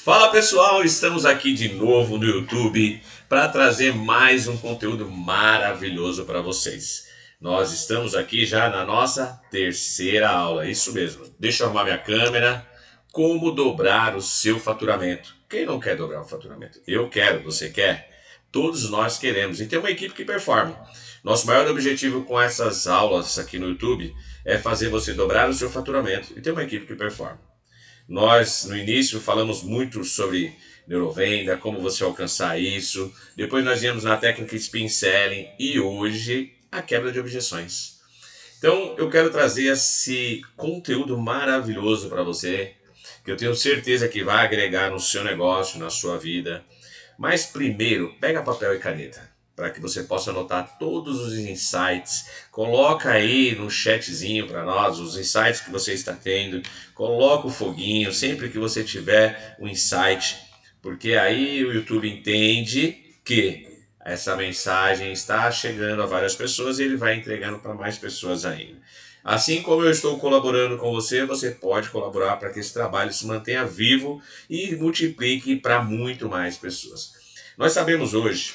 Fala pessoal, estamos aqui de novo no YouTube para trazer mais um conteúdo maravilhoso para vocês. Nós estamos aqui já na nossa terceira aula, isso mesmo. Deixa eu arrumar minha câmera. Como dobrar o seu faturamento? Quem não quer dobrar o faturamento? Eu quero, você quer? Todos nós queremos e ter uma equipe que performe. Nosso maior objetivo com essas aulas aqui no YouTube é fazer você dobrar o seu faturamento e ter uma equipe que performe. Nós, no início, falamos muito sobre neurovenda, como você alcançar isso. Depois nós viemos na técnica Spin Selling e hoje a quebra de objeções. Então, eu quero trazer esse conteúdo maravilhoso para você, que eu tenho certeza que vai agregar no seu negócio, na sua vida. Mas primeiro, pega papel e caneta, para que você possa anotar todos os insights. Coloca aí no chatzinho para nós os insights que você está tendo. Coloca o foguinho sempre que você tiver um insight, porque aí o YouTube entende que essa mensagem está chegando a várias pessoas e ele vai entregando para mais pessoas ainda. Assim como eu estou colaborando com você, você pode colaborar para que esse trabalho se mantenha vivo e multiplique para muito mais pessoas. Nós sabemos hoje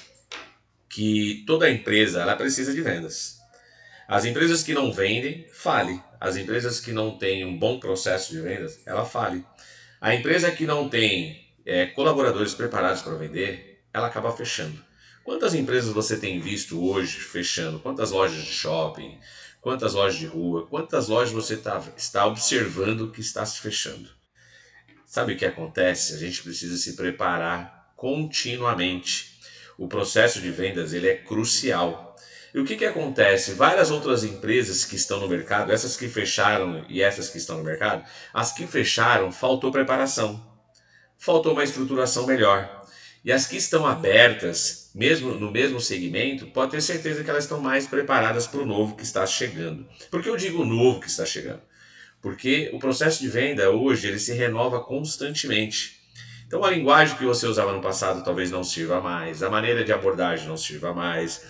que toda empresa ela precisa de vendas. As empresas que não vendem, falem. As empresas que não têm um bom processo de vendas, ela fale. A empresa que não tem colaboradores preparados para vender, ela acaba fechando. Quantas empresas você tem visto hoje fechando? Quantas lojas de shopping? Quantas lojas de rua? Quantas lojas você está observando que está se fechando? Sabe o que acontece? A gente precisa se preparar continuamente. O processo de vendas ele é crucial. E o que acontece? Várias outras empresas que estão no mercado, essas que fecharam e essas que estão no mercado, as que fecharam faltou preparação, faltou uma estruturação melhor. E as que estão abertas, mesmo no mesmo segmento, pode ter certeza que elas estão mais preparadas para o novo que está chegando. Por que eu digo novo que está chegando? Porque o processo de venda hoje ele se renova constantemente. Então a linguagem que você usava no passado talvez não sirva mais, a maneira de abordagem não sirva mais.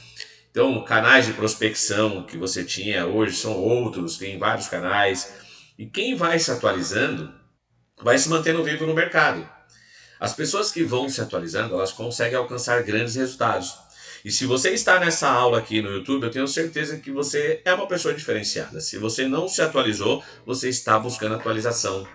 Então canais de prospecção que você tinha hoje são outros, tem vários canais. E quem vai se atualizando vai se mantendo vivo no mercado. As pessoas que vão se atualizando, elas conseguem alcançar grandes resultados. E se você está nessa aula aqui no YouTube, eu tenho certeza que você é uma pessoa diferenciada. Se você não se atualizou, você está buscando atualização.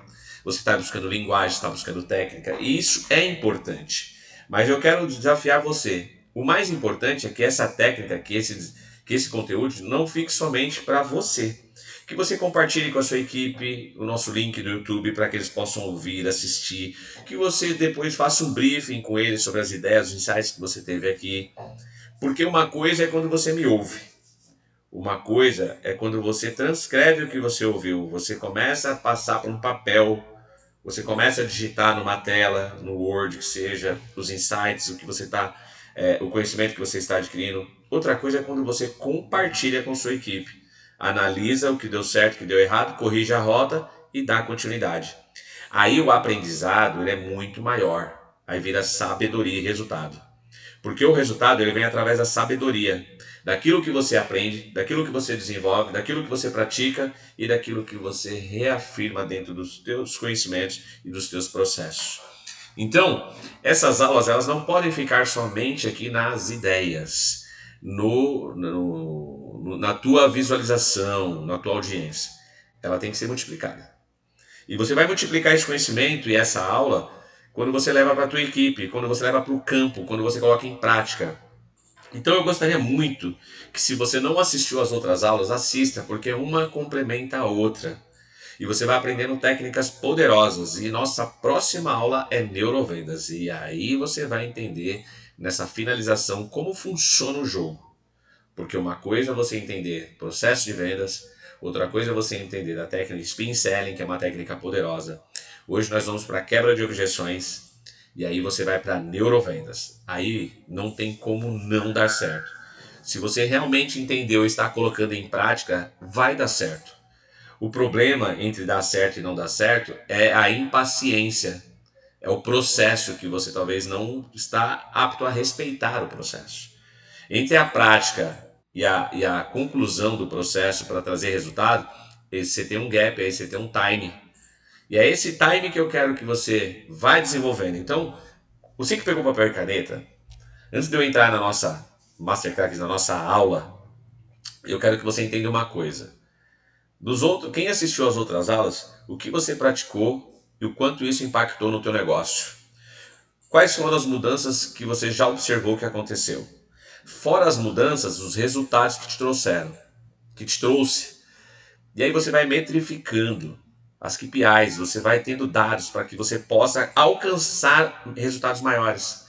Você está buscando linguagem, está buscando técnica. E isso é importante. Mas eu quero desafiar você. O mais importante é que essa técnica, que esse conteúdo não fique somente para você. Que você compartilhe com a sua equipe o nosso link do YouTube para que eles possam ouvir, assistir. Que você depois faça um briefing com eles sobre as ideias, os insights que você teve aqui. Porque uma coisa é quando você me ouve. Uma coisa é quando você transcreve o que você ouviu. Você começa a passar para um papel. Você começa a digitar numa tela, no Word, que seja, os insights, o que você está, o conhecimento que você está adquirindo. Outra coisa é quando você compartilha com sua equipe. Analisa o que deu certo, o que deu errado, corrige a rota e dá continuidade. Aí o aprendizado ele é muito maior. Aí vira sabedoria e resultado. Porque o resultado ele vem através da sabedoria, daquilo que você aprende, daquilo que você desenvolve, daquilo que você pratica e daquilo que você reafirma dentro dos teus conhecimentos e dos teus processos. Então, essas aulas elas não podem ficar somente aqui nas ideias, na tua visualização, na tua audiência. Ela tem que ser multiplicada. E você vai multiplicar esse conhecimento e essa aula quando você leva para a tua equipe, quando você leva para o campo, quando você coloca em prática. Então eu gostaria muito que se você não assistiu às outras aulas, assista, porque uma complementa a outra. E você vai aprendendo técnicas poderosas. E nossa próxima aula é neurovendas. E aí você vai entender nessa finalização como funciona o jogo. Porque uma coisa é você entender processo de vendas, outra coisa é você entender a técnica Spin Selling, que é uma técnica poderosa. Hoje nós vamos para a quebra de objeções e aí você vai para neurovendas. Aí não tem como não dar certo. Se você realmente entendeu e está colocando em prática, vai dar certo. O problema entre dar certo e não dar certo é a impaciência. É o processo que você talvez não está apto a respeitar o processo. Entre a prática e a conclusão do processo para trazer resultado, você tem um gap, aí você tem um time. E é esse time que eu quero que você vai desenvolvendo. Então, você que pegou papel e caneta, antes de eu entrar na nossa Masterclass, na nossa aula, eu quero que você entenda uma coisa. Dos outros, quem assistiu às outras aulas, o que você praticou e o quanto isso impactou no teu negócio. Quais foram as mudanças que você já observou que aconteceu? Fora as mudanças, os resultados que te trouxeram, que te trouxe. E aí você vai metrificando as KPIs, você vai tendo dados para que você possa alcançar resultados maiores.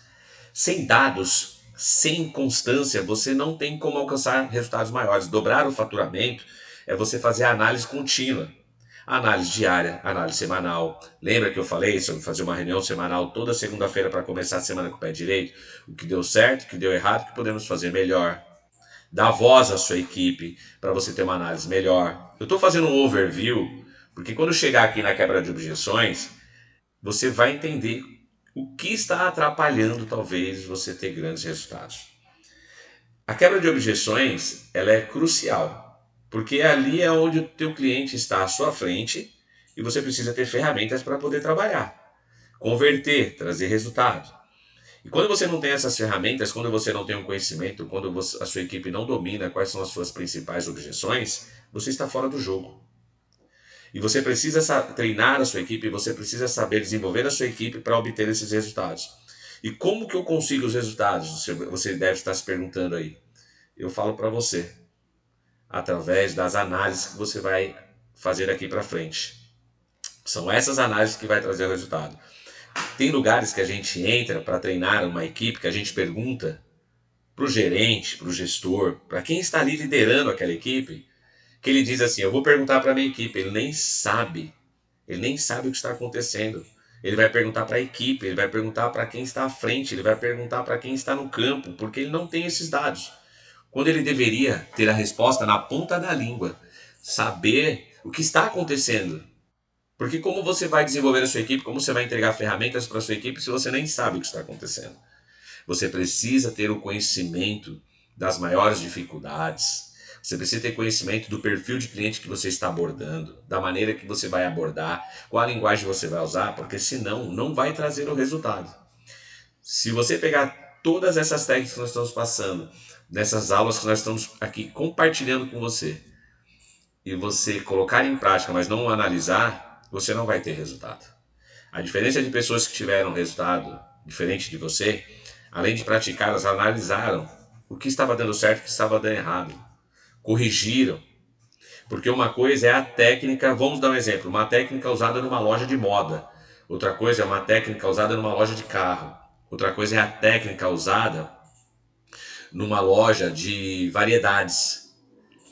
Sem dados, sem constância, você não tem como alcançar resultados maiores. Dobrar o faturamento é você fazer a análise contínua. Análise diária, análise semanal. Lembra que eu falei sobre fazer uma reunião semanal toda segunda-feira para começar a semana com o pé direito? O que deu certo, o que deu errado, o que podemos fazer melhor. Dar voz à sua equipe para você ter uma análise melhor. Eu estou fazendo um overview, porque quando chegar aqui na quebra de objeções, você vai entender o que está atrapalhando talvez você ter grandes resultados. A quebra de objeções, ela é crucial, porque ali é onde o teu cliente está à sua frente e você precisa ter ferramentas para poder trabalhar, converter, trazer resultado. E quando você não tem essas ferramentas, quando você não tem um conhecimento, quando a sua equipe não domina quais são as suas principais objeções, você está fora do jogo. E você precisa treinar a sua equipe, você precisa saber desenvolver a sua equipe para obter esses resultados. E como que eu consigo os resultados? Você deve estar se perguntando aí. Eu falo para você, através das análises que você vai fazer aqui para frente. São essas análises que vai trazer o resultado. Tem lugares que a gente entra para treinar uma equipe que a gente pergunta para o gerente, para o gestor, para quem está ali liderando aquela equipe, que ele diz assim: eu vou perguntar para a minha equipe. Ele nem sabe o que está acontecendo. Ele vai perguntar para a equipe, ele vai perguntar para quem está à frente, ele vai perguntar para quem está no campo, porque ele não tem esses dados. Quando ele deveria ter a resposta na ponta da língua, saber o que está acontecendo. Porque como você vai desenvolver a sua equipe, como você vai entregar ferramentas para a sua equipe se você nem sabe o que está acontecendo? Você precisa ter o conhecimento das maiores dificuldades. Você precisa ter conhecimento do perfil de cliente que você está abordando, da maneira que você vai abordar, qual a linguagem você vai usar, porque senão não vai trazer o resultado. Se você pegar todas essas técnicas que nós estamos passando, nessas aulas que nós estamos aqui compartilhando com você, e você colocar em prática, mas não analisar, você não vai ter resultado. A diferença de pessoas que tiveram resultado diferente de você, além de praticar, elas analisaram o que estava dando certo e o que estava dando errado. Corrigiram. Porque uma coisa é a técnica, vamos dar um exemplo, uma técnica usada numa loja de moda. Outra coisa é uma técnica usada numa loja de carro. Outra coisa é a técnica usada numa loja de variedades.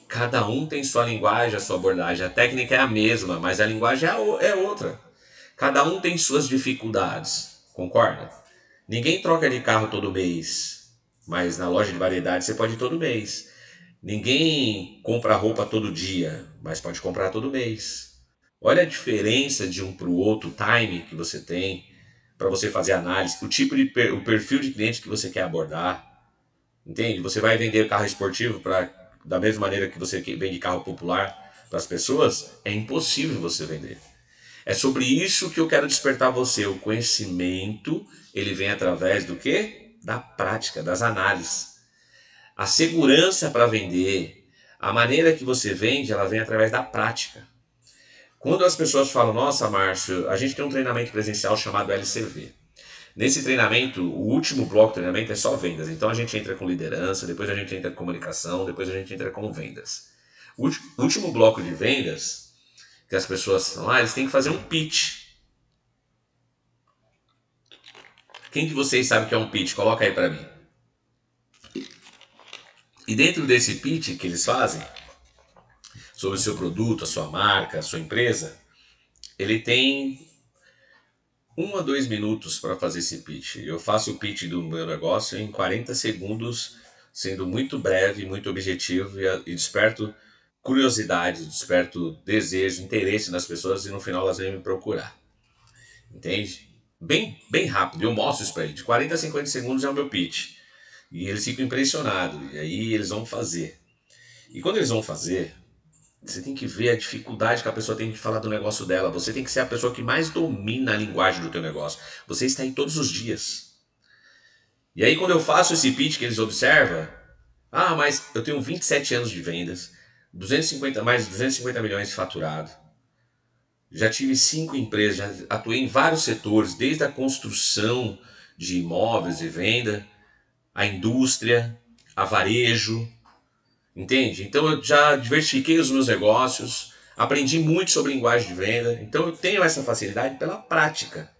Cada um tem sua linguagem, a sua abordagem. A técnica é a mesma, mas a linguagem é outra. Cada um tem suas dificuldades, concorda? Ninguém troca de carro todo mês, mas na loja de variedades você pode ir todo mês. Ninguém compra roupa todo dia, mas pode comprar todo mês. Olha a diferença de um para o outro, o time que você tem para você fazer análise, o tipo de o perfil de cliente que você quer abordar. Entende? Você vai vender carro esportivo da mesma maneira que você vende carro popular para as pessoas? É impossível você vender. É sobre isso que eu quero despertar você. O conhecimento, ele vem através do quê? Da prática, das análises. A segurança para vender, a maneira que você vende, ela vem através da prática. Quando as pessoas falam, nossa, Márcio, a gente tem um treinamento presencial chamado LCV. Nesse treinamento, o último bloco do treinamento é só vendas. Então a gente entra com liderança, depois a gente entra com comunicação, depois a gente entra com vendas. O último bloco de vendas, que as pessoas estão lá, eles têm que fazer um pitch. Quem de vocês sabe o que é um pitch? Coloca aí para mim. E dentro desse pitch que eles fazem, sobre o seu produto, a sua marca, a sua empresa, ele tem 1 a 2 minutos para fazer esse pitch. Eu faço o pitch do meu negócio em 40 segundos, sendo muito breve, muito objetivo e desperto curiosidade, desperto desejo, interesse nas pessoas e no final elas vêm me procurar. Entende? Bem rápido. Eu mostro isso para eles. De 40 a 50 segundos é o meu pitch. E eles ficam impressionados. E aí eles vão fazer. E quando eles vão fazer, Você tem que ver a dificuldade que a pessoa tem de falar do negócio dela. Você tem que ser a pessoa que mais domina a linguagem do teu negócio. Você está aí todos os dias. E aí quando eu faço esse pitch que eles observam, mas eu tenho 27 anos de vendas, 250, mais de 250 milhões de faturado. Já tive 5 empresas, já atuei em vários setores, desde a construção de imóveis e venda, a indústria, a varejo, entende? Então eu já diversifiquei os meus negócios, aprendi muito sobre linguagem de venda, então eu tenho essa facilidade pela prática,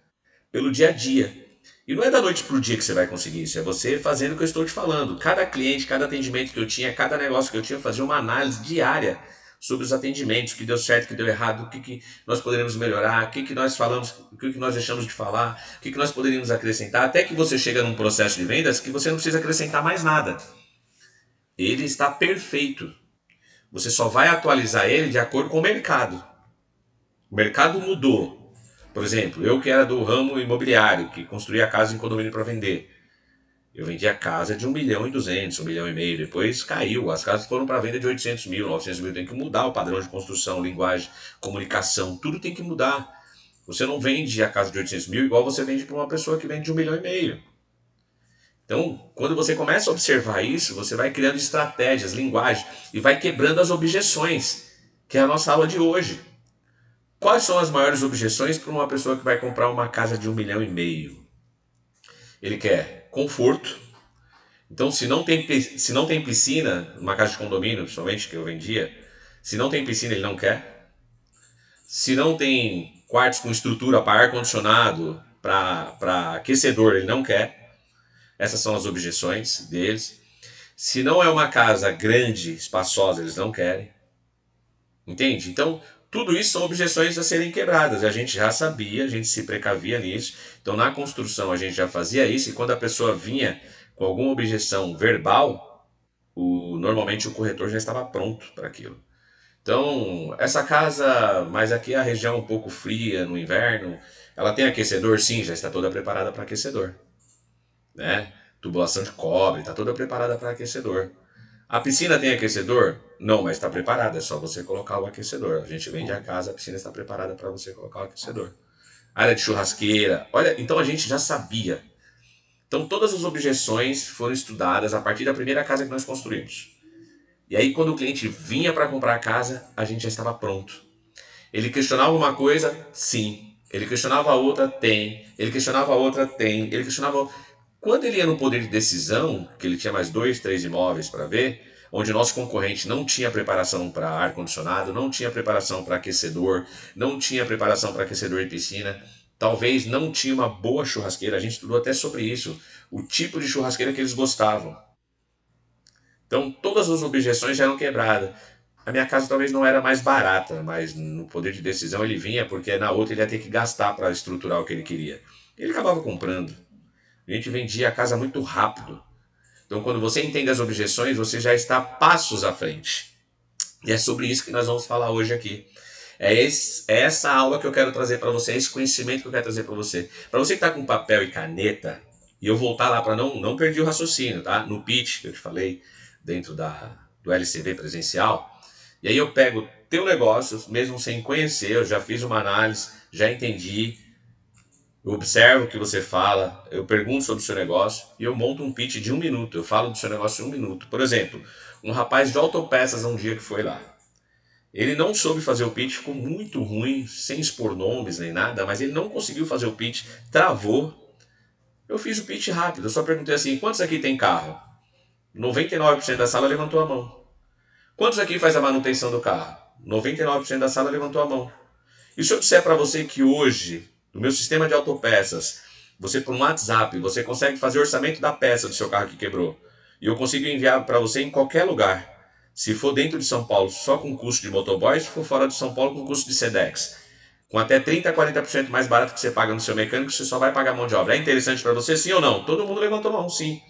pelo dia a dia. E não é da noite para o dia que você vai conseguir isso, é você fazendo o que eu estou te falando. Cada cliente, cada atendimento que eu tinha, cada negócio que eu tinha, eu fazia uma análise diária sobre os atendimentos, o que deu certo, o que deu errado, o que nós poderíamos melhorar, o que nós falamos, o que nós deixamos de falar, o que nós poderíamos acrescentar, até que você chega num processo de vendas que você não precisa acrescentar mais nada. Ele está perfeito. Você só vai atualizar ele de acordo com o mercado. O mercado mudou. Por exemplo, eu que era do ramo imobiliário, que construía casa em condomínio para vender. Eu vendia casa de 1.200.000, 1,5 milhão. Depois caiu. As casas foram para venda de 800 mil, 900 mil. Tem que mudar o padrão de construção, linguagem, comunicação. Tudo tem que mudar. Você não vende a casa de 800 mil igual você vende para uma pessoa que vende de 1,5 milhão. Então, quando você começa a observar isso, você vai criando estratégias, linguagem e vai quebrando as objeções, que é a nossa aula de hoje. Quais são as maiores objeções para uma pessoa que vai comprar uma casa de 1,5 milhão? Ele quer conforto. Então, se não tem piscina, uma casa de condomínio, principalmente que eu vendia, se não tem piscina, ele não quer. Se não tem quartos com estrutura para ar-condicionado, para aquecedor, ele não quer. Essas são as objeções deles. Se não é uma casa grande, espaçosa, eles não querem. Entende? Então, tudo isso são objeções a serem quebradas. A gente já sabia, a gente se precavia nisso. Então, na construção, a gente já fazia isso. E quando a pessoa vinha com alguma objeção verbal, normalmente o corretor já estava pronto para aquilo. Então, essa casa, mas aqui a região é um pouco fria no inverno, ela tem aquecedor? Sim, já está toda preparada para aquecedor. Né? Tubulação de cobre, está toda preparada para aquecedor. A piscina tem aquecedor? Não, mas está preparada, é só você colocar o aquecedor. A gente vende a casa, a piscina está preparada para você colocar o aquecedor. Área de churrasqueira, olha, então a gente já sabia. Então todas as objeções foram estudadas a partir da primeira casa que nós construímos. E aí quando o cliente vinha para comprar a casa, a gente já estava pronto. Ele questionava uma coisa? Sim. Ele questionava outra? Tem. Ele questionava outra? Tem. Ele questionava. Quando ele ia no poder de decisão, que ele tinha mais 2, 3 imóveis para ver, onde o nosso concorrente não tinha preparação para ar-condicionado, não tinha preparação para aquecedor, não tinha preparação para aquecedor e piscina, talvez não tinha uma boa churrasqueira, a gente estudou até sobre isso, o tipo de churrasqueira que eles gostavam. Então todas as objeções já eram quebradas. A minha casa talvez não era mais barata, mas no poder de decisão ele vinha porque na outra ele ia ter que gastar para estruturar o que ele queria. Ele acabava comprando. A gente vendia a casa muito rápido. Então, quando você entende as objeções, você já está passos à frente. E é sobre isso que nós vamos falar hoje aqui. É essa aula que eu quero trazer para você, é esse conhecimento que eu quero trazer para você. Para você que está com papel e caneta, e eu voltar lá para não perder o raciocínio, tá? No pitch que eu te falei, dentro do LCV presencial. E aí eu pego teu negócio, mesmo sem conhecer, eu já fiz uma análise, já entendi, eu observo o que você fala, eu pergunto sobre o seu negócio e eu monto um pitch de 1 minuto. Eu falo do seu negócio em 1 minuto. Por exemplo, um rapaz de autopeças um dia que foi lá. Ele não soube fazer o pitch, ficou muito ruim, sem expor nomes nem nada, mas ele não conseguiu fazer o pitch, travou. Eu fiz o pitch rápido, eu só perguntei assim, quantos aqui tem carro? 99% da sala levantou a mão. Quantos aqui faz a manutenção do carro? 99% da sala levantou a mão. E se eu disser para você que hoje, no meu sistema de autopeças, você por um WhatsApp, você consegue fazer orçamento da peça do seu carro que quebrou, e eu consigo enviar para você em qualquer lugar. Se for dentro de São Paulo, só com custo de motoboy, se for fora de São Paulo, com custo de Sedex. Com até 30% a 40% mais barato que você paga no seu mecânico, você só vai pagar mão de obra. É interessante para você, sim ou não? Todo mundo levantou a mão, sim.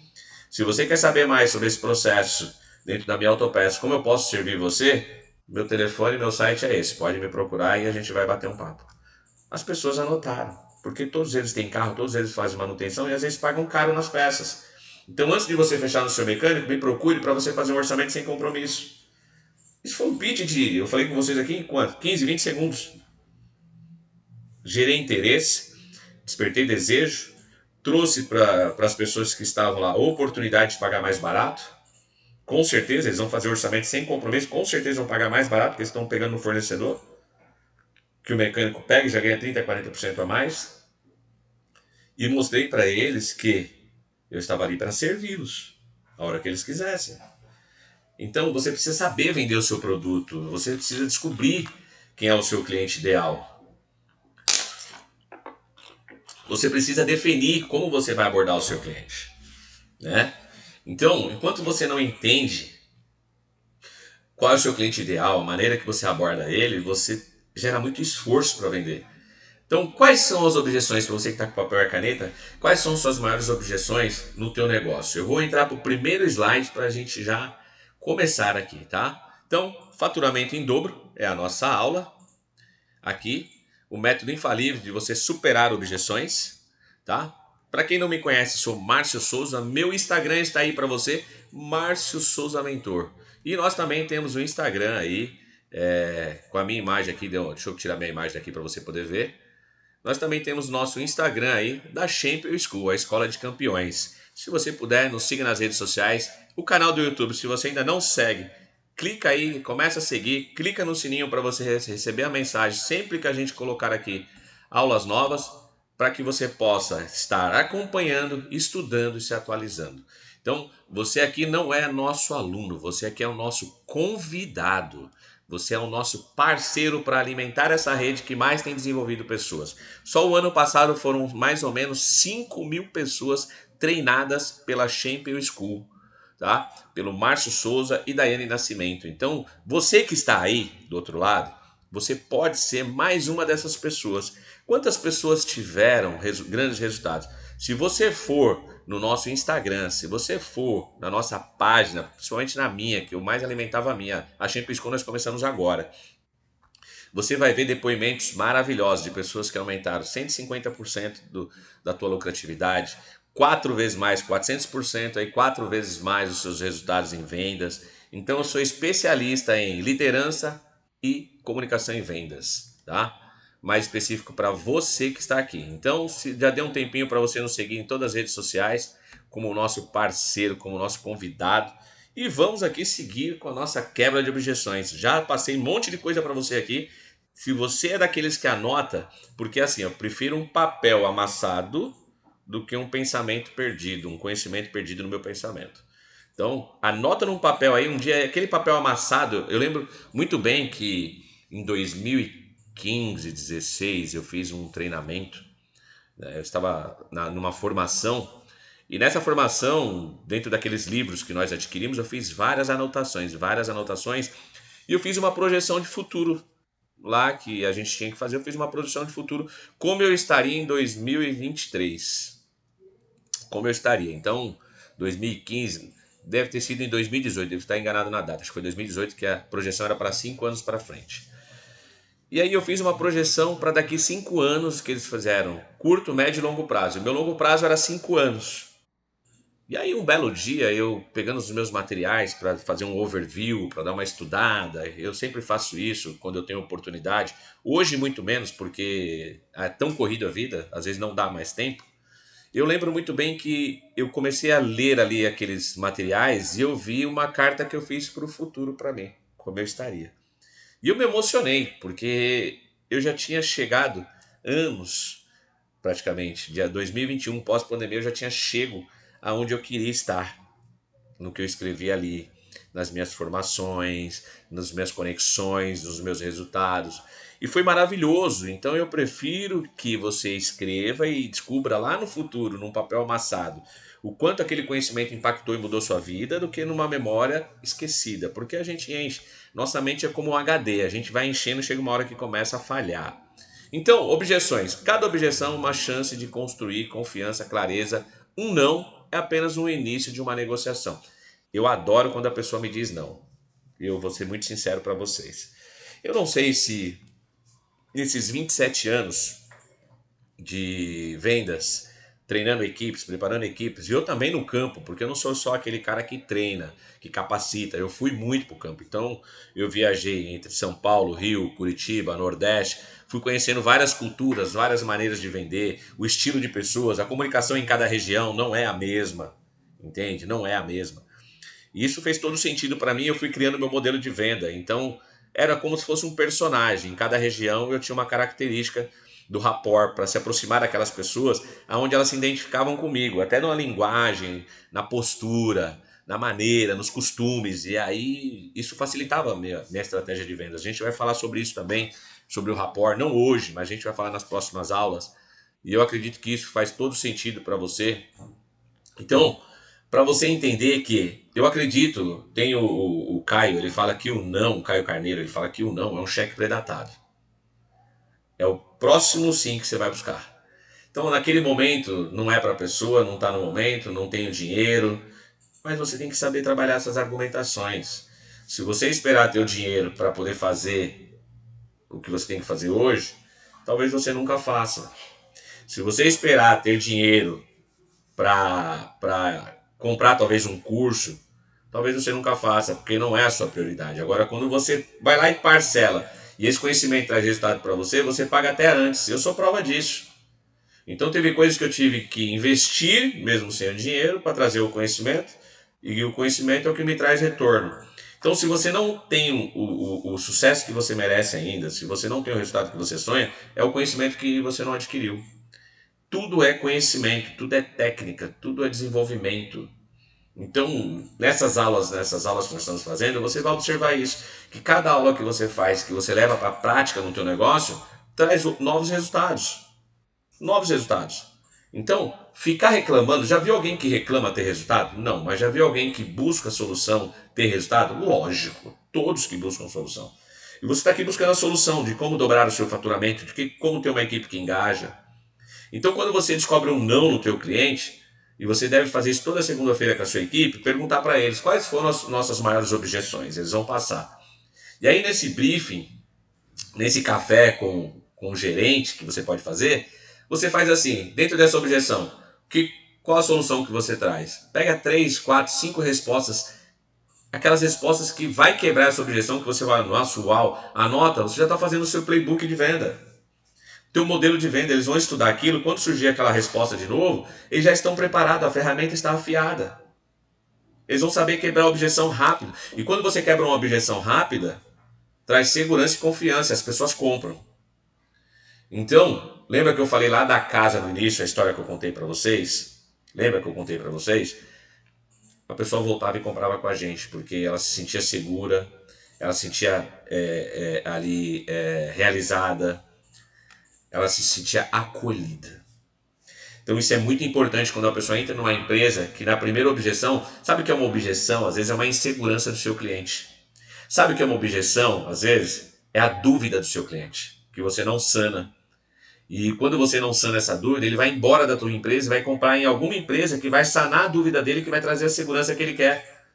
Se você quer saber mais sobre esse processo dentro da minha autopeça, como eu posso servir você, meu telefone, meu site é esse. Pode me procurar e a gente vai bater um papo. As pessoas anotaram, porque todos eles têm carro, todos eles fazem manutenção e às vezes pagam caro nas peças. Então, antes de você fechar no seu mecânico, me procure para você fazer um orçamento sem compromisso. Isso foi um pitch eu falei com vocês aqui em quanto? 15, 20 segundos. Gerei interesse, despertei desejo, trouxe para as pessoas que estavam lá a oportunidade de pagar mais barato. Com certeza, eles vão fazer orçamento sem compromisso, com certeza vão pagar mais barato, porque eles estão pegando no fornecedor, que o mecânico pega e já ganha 30, 40% a mais. E mostrei para eles que eu estava ali para servi-los, a hora que eles quisessem. Então você precisa saber vender o seu produto, você precisa descobrir quem é o seu cliente ideal. Você precisa definir como você vai abordar o seu cliente, né? Então, enquanto você não entende qual é o seu cliente ideal, a maneira que você aborda ele, você gera muito esforço para vender. Então, quais são as objeções, para você que está com papel e caneta, quais são suas maiores objeções no teu negócio? Eu vou entrar para o primeiro slide para a gente já começar aqui, tá? Então, faturamento em dobro é a nossa aula aqui, o método infalível de você superar objeções, tá? Para quem não me conhece, sou Márcio Souza, meu Instagram está aí para você, Márcio Souza Mentor. E nós também temos um Instagram aí, com a minha imagem aqui, deixa eu tirar minha imagem daqui para você poder ver. Nós também temos nosso Instagram aí, da Champion School, a Escola de Campeões. Se você puder, nos siga nas redes sociais. O canal do YouTube, se você ainda não segue, clica aí, começa a seguir, clica no sininho para você receber a mensagem sempre que a gente colocar aqui aulas novas, para que você possa estar acompanhando, estudando e se atualizando. Então, você aqui não é nosso aluno, você aqui é o nosso convidado. Você é o nosso parceiro para alimentar essa rede que mais tem desenvolvido pessoas. Só o ano passado foram mais ou menos 5.000 pessoas treinadas pela Champion School, tá? Pelo Márcio Souza e Daiane Nascimento. Então, você que está aí do outro lado, você pode ser mais uma dessas pessoas. Quantas pessoas tiveram grandes resultados? Se você for no nosso Instagram, se você for na nossa página, principalmente na minha, que eu mais alimentava a minha, a Champions School nós começamos agora. Você vai ver depoimentos maravilhosos de pessoas que aumentaram 150% da tua lucratividade, 4 vezes mais, 400%, aí 4 vezes mais os seus resultados em vendas. Então eu sou especialista em liderança e comunicação em vendas, tá? Mais específico para você que está aqui. Então, se já deu um tempinho para você nos seguir em todas as redes sociais, como o nosso parceiro, como o nosso convidado, e vamos aqui seguir com a nossa quebra de objeções. Já passei um monte de coisa para você aqui. Se você é daqueles que anota, porque assim, eu prefiro um papel amassado do que um pensamento perdido, um conhecimento perdido no meu pensamento. Então, anota num papel aí, um dia, aquele papel amassado, eu lembro muito bem que em 2015, 16, eu fiz um treinamento, né? Eu estava numa formação, e nessa formação, dentro daqueles livros que nós adquirimos, eu fiz várias anotações, e eu fiz uma projeção de futuro lá que a gente tinha que fazer. Eu fiz uma projeção de futuro, como eu estaria em 2023. Como eu estaria. Então, 2015, deve ter sido em 2018, devo estar enganado na data. Acho que foi 2018 que a projeção era para 5 anos para frente. E aí eu fiz uma projeção para daqui 5 anos que eles fizeram, curto, médio e longo prazo. E meu longo prazo era 5 anos. E aí um belo dia eu pegando os meus materiais para fazer um overview, para dar uma estudada, eu sempre faço isso quando eu tenho oportunidade. Hoje muito menos porque é tão corrido a vida, às vezes não dá mais tempo. Eu lembro muito bem que eu comecei a ler ali aqueles materiais e eu vi uma carta que eu fiz para o futuro para mim, como eu estaria. E eu me emocionei, porque eu já tinha chegado anos, praticamente, dia 2021, pós-pandemia, eu já tinha chego aonde eu queria estar, no que eu escrevi ali, nas minhas formações, nas minhas conexões, nos meus resultados. E foi maravilhoso. Então eu prefiro que você escreva e descubra lá no futuro, num papel amassado, o quanto aquele conhecimento impactou e mudou sua vida, do que numa memória esquecida. Porque a gente enche. Nossa mente é como um HD, a gente vai enchendo e chega uma hora que começa a falhar. Então, objeções. Cada objeção é uma chance de construir confiança, clareza. Um não é apenas um início de uma negociação. Eu adoro quando a pessoa me diz não. Eu vou ser muito sincero para vocês. Eu não sei se nesses 27 anos de vendas, treinando equipes, preparando equipes, e eu também no campo, porque eu não sou só aquele cara que treina, que capacita, eu fui muito pro campo. Então, eu viajei entre São Paulo, Rio, Curitiba, Nordeste, fui conhecendo várias culturas, várias maneiras de vender, o estilo de pessoas, a comunicação em cada região não é a mesma, entende? Não é a mesma. E isso fez todo sentido para mim, eu fui criando meu modelo de venda. Então, era como se fosse um personagem. Em cada região eu tinha uma característica do rapport para se aproximar daquelas pessoas aonde elas se identificavam comigo, até na linguagem, na postura, na maneira, nos costumes. E aí isso facilitava a minha estratégia de vendas. A gente vai falar sobre isso também, sobre o rapport, não hoje, mas a gente vai falar nas próximas aulas. E eu acredito que isso faz todo sentido para você. Então, para você entender que eu acredito, tem o Caio, ele fala que o não, o Caio Carneiro, ele fala que o não é um cheque predatado. É o próximo sim que você vai buscar. Então, naquele momento, não é para a pessoa, não está no momento, não tem o dinheiro, mas você tem que saber trabalhar essas argumentações. Se você esperar ter o dinheiro para poder fazer o que você tem que fazer hoje, talvez você nunca faça. Se você esperar ter dinheiro para comprar talvez um curso, talvez você nunca faça, porque não é a sua prioridade. Agora, quando você vai lá e parcela, e esse conhecimento traz resultado para você, você paga até antes. Eu sou prova disso. Então, teve coisas que eu tive que investir, mesmo sem o dinheiro, para trazer o conhecimento, e o conhecimento é o que me traz retorno. Então, se você não tem o sucesso que você merece ainda, se você não tem o resultado que você sonha, é o conhecimento que você não adquiriu. Tudo é conhecimento, tudo é técnica, tudo é desenvolvimento. Então, nessas aulas que nós estamos fazendo, você vai observar isso, que cada aula que você faz, que você leva para a prática no teu negócio, traz novos resultados, novos resultados. Então, ficar reclamando, já viu alguém que reclama ter resultado? Não, mas já viu alguém que busca solução ter resultado? Lógico, todos que buscam solução. E você está aqui buscando a solução de como dobrar o seu faturamento, como ter uma equipe que engaja. Então, quando você descobre um não no teu cliente, e você deve fazer isso toda segunda-feira com a sua equipe, perguntar para eles quais foram as nossas maiores objeções. Eles vão passar. E aí, nesse briefing, nesse café com o gerente que você pode fazer, você faz assim, dentro dessa objeção, qual a solução que você traz? Pega 3, 4, 5 respostas, aquelas respostas que vai quebrar essa objeção, que você vai, nossa, uau, anota, você já está fazendo o seu playbook de venda. Teu modelo de venda, eles vão estudar aquilo, quando surgir aquela resposta de novo, eles já estão preparados, a ferramenta está afiada. Eles vão saber quebrar a objeção rápido. E quando você quebra uma objeção rápida, traz segurança e confiança, as pessoas compram. Então, lembra que eu falei lá da casa no início, a história que eu contei para vocês? Lembra que eu contei para vocês? A pessoa voltava e comprava com a gente, porque ela se sentia segura, ela se sentia ali realizada, ela se sentia acolhida. Então isso é muito importante quando a pessoa entra numa empresa que na primeira objeção, sabe o que é uma objeção? Às vezes é uma insegurança do seu cliente. Sabe o que é uma objeção? Às vezes é a dúvida do seu cliente, que você não sana. E quando você não sana essa dúvida, ele vai embora da tua empresa e vai comprar em alguma empresa que vai sanar a dúvida dele, que vai trazer a segurança que ele quer.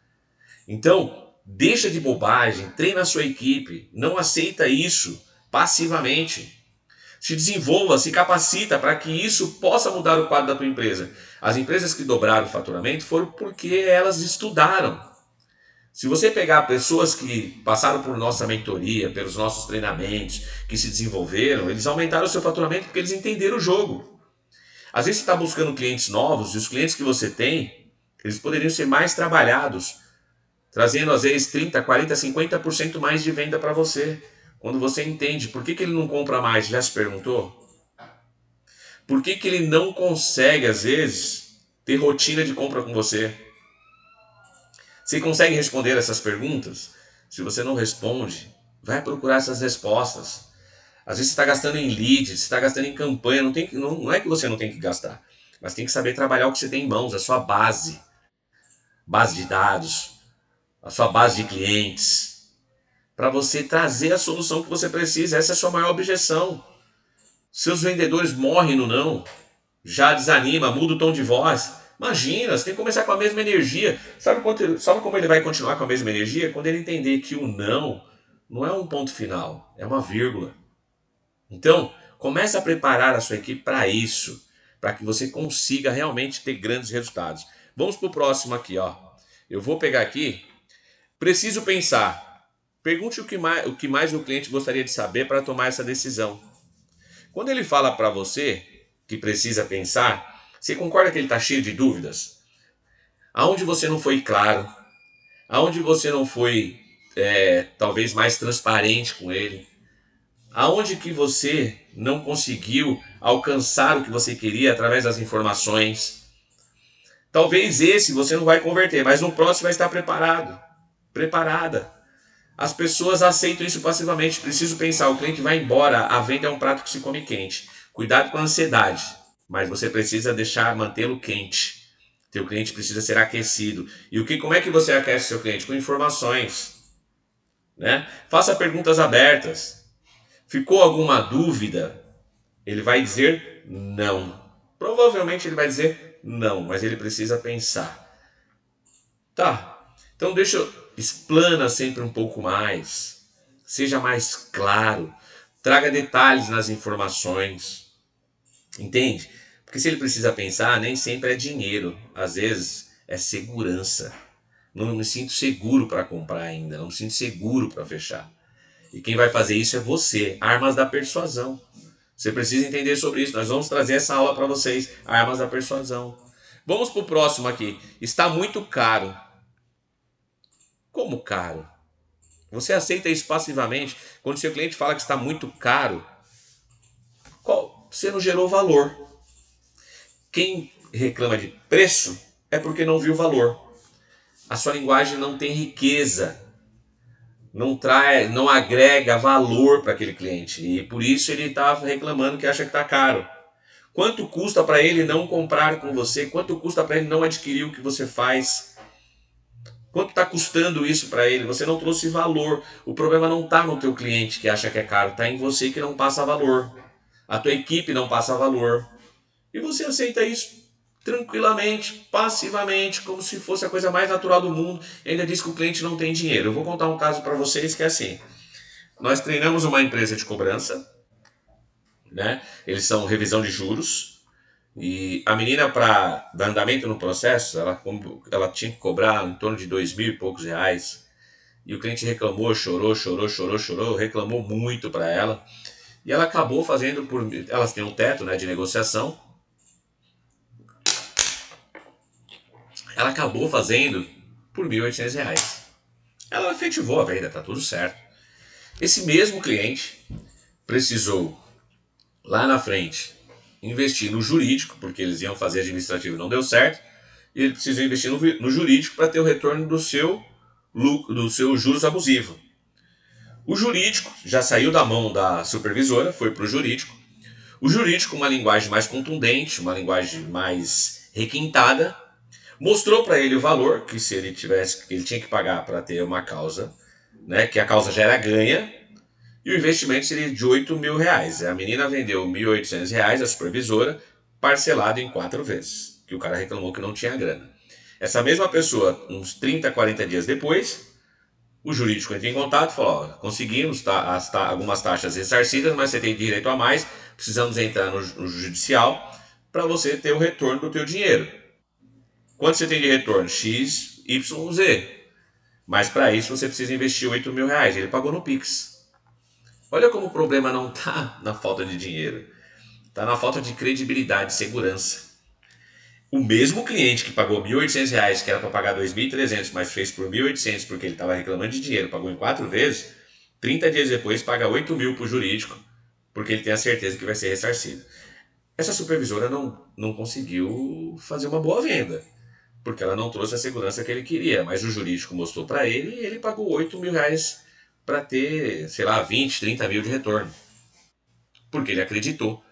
Então, deixa de bobagem, treina a sua equipe, não aceita isso passivamente. Se desenvolva, se capacita para que isso possa mudar o quadro da tua empresa. As empresas que dobraram o faturamento foram porque elas estudaram. Se você pegar pessoas que passaram por nossa mentoria, pelos nossos treinamentos, que se desenvolveram, eles aumentaram o seu faturamento porque eles entenderam o jogo. Às vezes você está buscando clientes novos e os clientes que você tem, eles poderiam ser mais trabalhados, trazendo às vezes 30, 40, 50% mais de venda para você. Quando você entende por que ele não compra mais, já se perguntou? Por que ele não consegue, às vezes, ter rotina de compra com você? Você consegue responder essas perguntas? Se você não responde, vai procurar essas respostas. Às vezes você está gastando em leads, você está gastando em campanha, não é que você não tem que gastar, mas tem que saber trabalhar o que você tem em mãos, a sua base de dados, a sua base de clientes, para você trazer a solução que você precisa. Essa é a sua maior objeção. Seus vendedores morrem no não, já desanima, muda o tom de voz. Imagina, você tem que começar com a mesma energia. Sabe como ele vai continuar com a mesma energia? Quando ele entender que o não é um ponto final, é uma vírgula. Então, comece a preparar a sua equipe para isso. para que você consiga realmente ter grandes resultados. Vamos para o próximo aqui, ó. Eu vou pegar aqui. Preciso pensar. Pergunte o que mais o cliente gostaria de saber para tomar essa decisão. Quando ele fala para você que precisa pensar, você concorda que ele está cheio de dúvidas? Aonde você não foi claro? Aonde você não foi, talvez, mais transparente com ele? Aonde que você não conseguiu alcançar o que você queria através das informações? Talvez esse você não vai converter, mas no próximo vai estar preparado, preparada. As pessoas aceitam isso passivamente. Preciso pensar, o cliente vai embora, a venda é um prato que se come quente. Cuidado com a ansiedade, mas você precisa mantê-lo quente. Teu cliente precisa ser aquecido. E como é que você aquece seu cliente? Com informações, né? Faça perguntas abertas. Ficou alguma dúvida? Ele vai dizer não. Provavelmente ele vai dizer não, mas ele precisa pensar. Tá, então explana sempre um pouco mais. Seja mais claro. Traga detalhes nas informações. Entende? Porque se ele precisa pensar, nem sempre é dinheiro. Às vezes é segurança. Não me sinto seguro para comprar ainda. Não me sinto seguro para fechar. E quem vai fazer isso é você. Armas da persuasão. Você precisa entender sobre isso. Nós vamos trazer essa aula para vocês. Armas da persuasão. Vamos para o próximo aqui. Está muito caro. Como caro? Você aceita isso passivamente? Quando seu cliente fala que está muito caro, você não gerou valor. Quem reclama de preço é porque não viu valor. A sua linguagem não tem riqueza, não agrega valor para aquele cliente. E por isso ele está reclamando que acha que está caro. Quanto custa para ele não comprar com você? Quanto custa para ele não adquirir o que você faz? Quanto está custando isso para ele? Você não trouxe valor. O problema não está no teu cliente que acha que é caro, está em você que não passa valor. A tua equipe não passa valor. E você aceita isso tranquilamente, passivamente, como se fosse a coisa mais natural do mundo, e ainda diz que o cliente não tem dinheiro. Eu vou contar um caso para vocês que é assim. Nós treinamos uma empresa de cobrança, né? Eles são revisão de juros, e a menina, para dar andamento no processo, ela tinha que cobrar em torno de 2.000 e poucos reais. E o cliente reclamou, chorou, reclamou muito para ela. E ela acabou fazendo elas têm um teto, né, de negociação. Ela acabou fazendo por R$ 1.800. Ela efetivou a venda, tá tudo certo. Esse mesmo cliente precisou, lá na frente, investir no jurídico, porque eles iam fazer administrativo e não deu certo, e ele precisou investir no jurídico para ter o retorno do seu juros abusivo. O jurídico já saiu da mão da supervisora, foi para o jurídico. O jurídico, uma linguagem mais contundente, uma linguagem mais requintada, mostrou para ele o valor que se ele tinha que pagar para ter uma causa, né, que a causa já era ganha, e o investimento seria de R$ 8.000. A menina vendeu R$ 1.800, a supervisora, parcelado em 4 vezes, que o cara reclamou que não tinha grana. Essa mesma pessoa, uns 30, 40 dias depois, o jurídico entra em contato e falou, conseguimos algumas taxas ressarcidas, mas você tem direito a mais, precisamos entrar no judicial para você ter o retorno do teu dinheiro. Quanto você tem de retorno? X, Y, Z. Mas para isso você precisa investir R$ 8.000. Ele pagou no Pix. Olha como o problema não está na falta de dinheiro. Está na falta de credibilidade, segurança. O mesmo cliente que pagou R$ 1.800, que era para pagar 2.300, mas fez por 1.800 porque ele estava reclamando de dinheiro, pagou em 4 vezes, 30 dias depois paga 8.000 para o jurídico, porque ele tem a certeza que vai ser ressarcido. Essa supervisora não conseguiu fazer uma boa venda, porque ela não trouxe a segurança que ele queria, mas o jurídico mostrou para ele e ele pagou R$ 8.000 para ter, 20, 30 mil de retorno. Porque ele acreditou,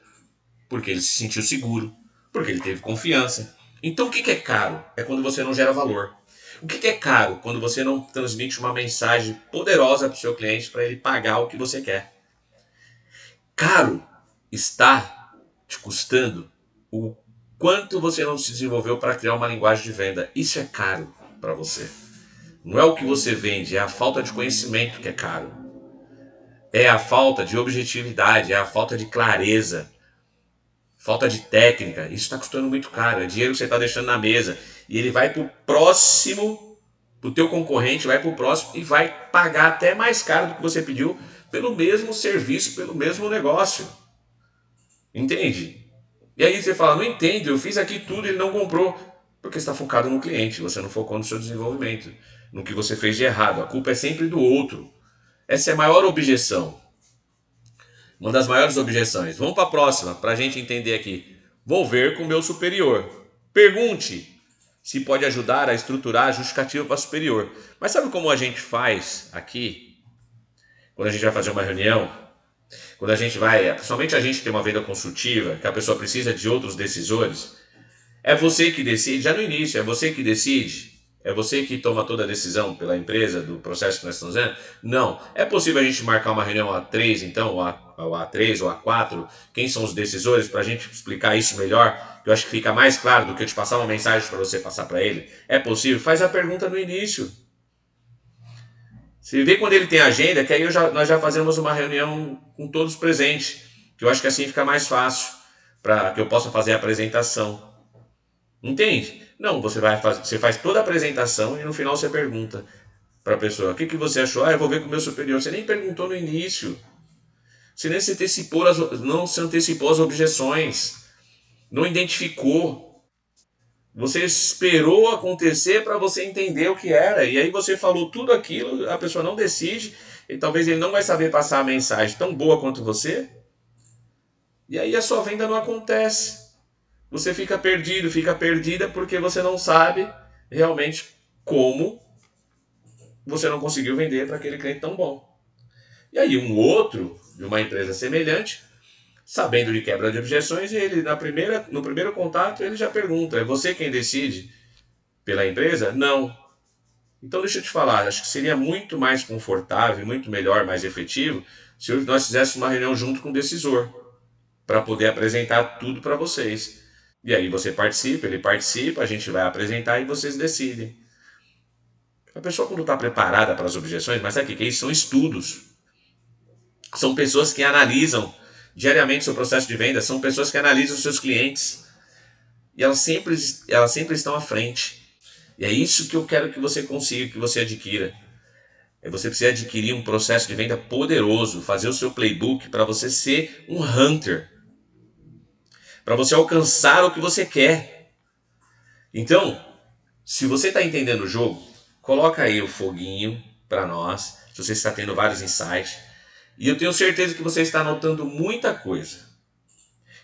porque ele se sentiu seguro, porque ele teve confiança. Então o que é caro? É quando você não gera valor. O que é caro? Quando você não transmite uma mensagem poderosa para o seu cliente para ele pagar o que você quer. Caro está te custando o quanto você não se desenvolveu para criar uma linguagem de venda. Isso é caro para você. Não é o que você vende, é a falta de conhecimento que é caro. É a falta de objetividade, é a falta de clareza. falta de técnica, isso está custando muito caro, é dinheiro que você está deixando na mesa. E ele vai para o próximo, para o teu concorrente, vai para o próximo e vai pagar até mais caro do que você pediu pelo mesmo serviço, pelo mesmo negócio. Entende? E aí você fala, não entendo, eu fiz aqui tudo e ele não comprou. Porque você está focado no cliente, você não focou no seu desenvolvimento, no que você fez de errado. A culpa é sempre do outro. Essa é a maior objeção. Uma das maiores objeções. Vamos para a próxima, para a gente entender aqui. Vou ver com o meu superior. Pergunte se pode ajudar a estruturar a justificativa para o superior. Mas sabe como a gente faz aqui? Quando a gente vai fazer uma reunião, quando a gente vai, principalmente a gente tem uma venda consultiva, que a pessoa precisa de outros decisores, é você que decide, já no início, é você que decide, é você que toma toda a decisão pela empresa do processo que nós estamos fazendo? Não. É possível a gente marcar uma reunião A3, então, ou A3 ou A4, quem são os decisores, para a gente explicar isso melhor, que eu acho que fica mais claro do que eu te passar uma mensagem para você passar para ele. É possível? Faz a pergunta no início. Você vê quando ele tem agenda, que aí nós já fazemos uma reunião com todos presentes, que eu acho que assim fica mais fácil, para que eu possa fazer a apresentação. Entende? Não, você faz toda a apresentação e no final você pergunta para a pessoa, o que você achou? Eu vou ver com o meu superior. Você nem perguntou no início. Você nem não se antecipou às objeções. Não identificou. Você esperou acontecer para você entender o que era. E aí você falou tudo aquilo, a pessoa não decide, e talvez ele não vai saber passar a mensagem tão boa quanto você. E aí a sua venda não acontece. Você fica perdido, fica perdida porque você não sabe realmente como você não conseguiu vender para aquele cliente tão bom. E aí um outro de uma empresa semelhante, sabendo de quebra de objeções, ele no primeiro contato ele já pergunta, é você quem decide pela empresa? Não. Então deixa eu te falar, acho que seria muito mais confortável, muito melhor, mais efetivo, se nós fizéssemos uma reunião junto com o decisor, para poder apresentar tudo para vocês. E aí você participa, ele participa, a gente vai apresentar e vocês decidem. A pessoa quando está preparada para as objeções, mas sabe o que é isso? São estudos. São pessoas que analisam diariamente o seu processo de venda, são pessoas que analisam os seus clientes. E elas sempre estão à frente. E é isso que eu quero que você consiga, que você adquira. Você precisa adquirir um processo de venda poderoso, fazer o seu playbook para você ser um hunter. Para você alcançar o que você quer. Então, se você está entendendo o jogo, coloca aí o foguinho para nós, se você está tendo vários insights. E eu tenho certeza que você está anotando muita coisa.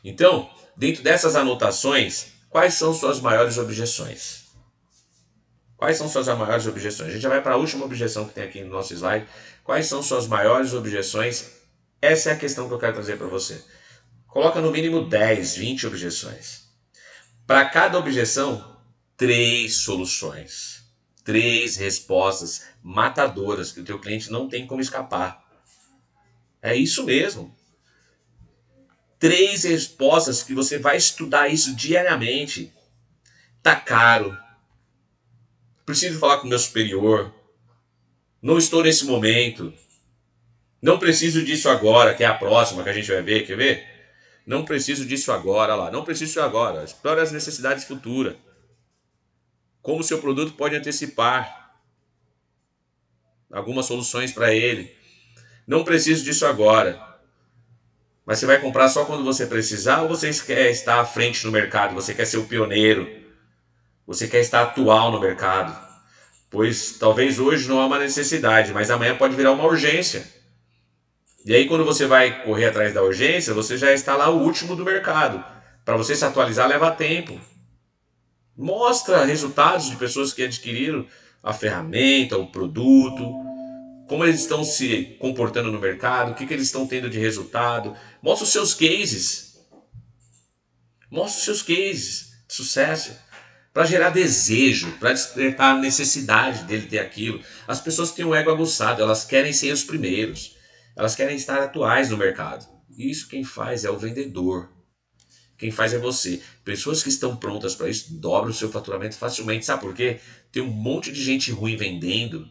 Então, dentro dessas anotações, quais são suas maiores objeções? Quais são suas maiores objeções? A gente já vai para a última objeção que tem aqui no nosso slide. Quais são suas maiores objeções? Essa é a questão que eu quero trazer para você. Coloca no mínimo 10, 20 objeções. Para cada objeção, 3 soluções. 3 respostas matadoras que o teu cliente não tem como escapar. É isso mesmo. 3 respostas que você vai estudar isso diariamente. Tá caro. Preciso falar com o meu superior. Não estou nesse momento. Não preciso disso agora, que é a próxima que a gente vai ver. Quer ver? Não preciso disso agora, lá. Não preciso disso agora. Explore as necessidades futuras. Como o seu produto pode antecipar algumas soluções para ele. Não preciso disso agora. Mas você vai comprar só quando você precisar ou você quer estar à frente no mercado? Você quer ser o pioneiro? Você quer estar atual no mercado? Pois talvez hoje não há uma necessidade, mas amanhã pode virar uma urgência. E aí quando você vai correr atrás da urgência, você já está lá o último do mercado. Para você se atualizar leva tempo. Mostra resultados de pessoas que adquiriram a ferramenta, o produto, como eles estão se comportando no mercado, o que eles estão tendo de resultado. Mostra os seus cases. Mostra os seus cases de sucesso. Para gerar desejo, para despertar a necessidade dele ter aquilo. As pessoas têm um ego aguçado, elas querem ser os primeiros. Elas querem estar atuais no mercado. E isso quem faz é o vendedor. Quem faz é você. Pessoas que estão prontas para isso dobram o seu faturamento facilmente. Sabe por quê? Tem um monte de gente ruim vendendo.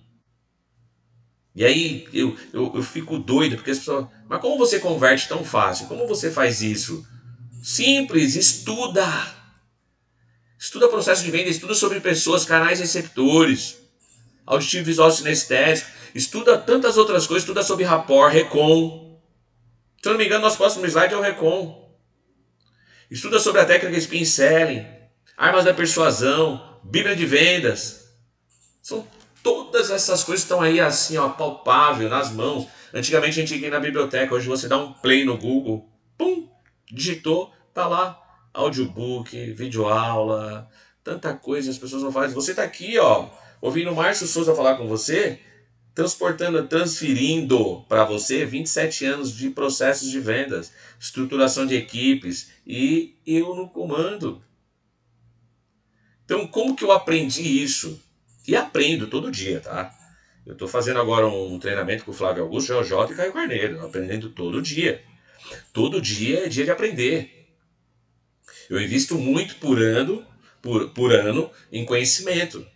E aí eu fico doido, porque as pessoas... Mas como você converte tão fácil? Como você faz isso? Simples, estuda. Estuda processo de venda, estuda sobre pessoas, canais receptores, auditivo, visual, sinestésico. Estuda tantas outras coisas, estuda sobre rapport, recon. Se eu não me engano, nosso próximo slide é o recon. Estuda sobre a técnica spin selling, armas da persuasão, bíblia de vendas. São todas essas coisas que estão aí assim, ó, palpável, nas mãos. Antigamente a gente ia na biblioteca, hoje você dá um play no Google, pum, digitou, tá lá, audiobook, videoaula, tanta coisa as pessoas não fazem. Você tá aqui, ó, ouvindo o Márcio Souza falar com você, transportando, transferindo para você 27 anos de processos de vendas, estruturação de equipes e eu no comando. Então, como que eu aprendi isso? E aprendo todo dia, tá? Eu estou fazendo agora um treinamento com o Flávio Augusto, Jota e Caio Carneiro, aprendendo todo dia. Todo dia é dia de aprender. Eu invisto muito por ano em conhecimento.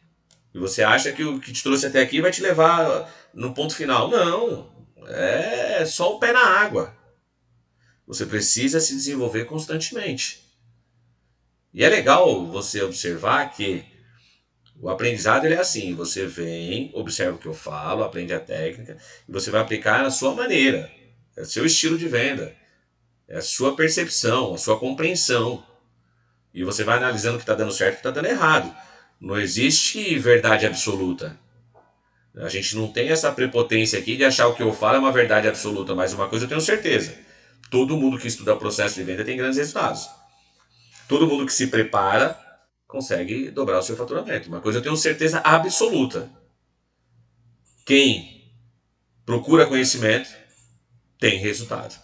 E você acha que o que te trouxe até aqui vai te levar no ponto final? Não, é só o pé na água. Você precisa se desenvolver constantemente. E é legal você observar que o aprendizado ele é assim, você vem, observa o que eu falo, aprende a técnica e você vai aplicar na sua maneira. É o seu estilo de venda, é a sua percepção, a sua compreensão. E você vai analisando o que está dando certo e o que está dando errado. Não existe verdade absoluta. A gente não tem essa prepotência aqui de achar o que eu falo é uma verdade absoluta, mas uma coisa eu tenho certeza. Todo mundo que estuda processo de venda tem grandes resultados. Todo mundo que se prepara consegue dobrar o seu faturamento. Uma coisa eu tenho certeza absoluta. Quem procura conhecimento tem resultado.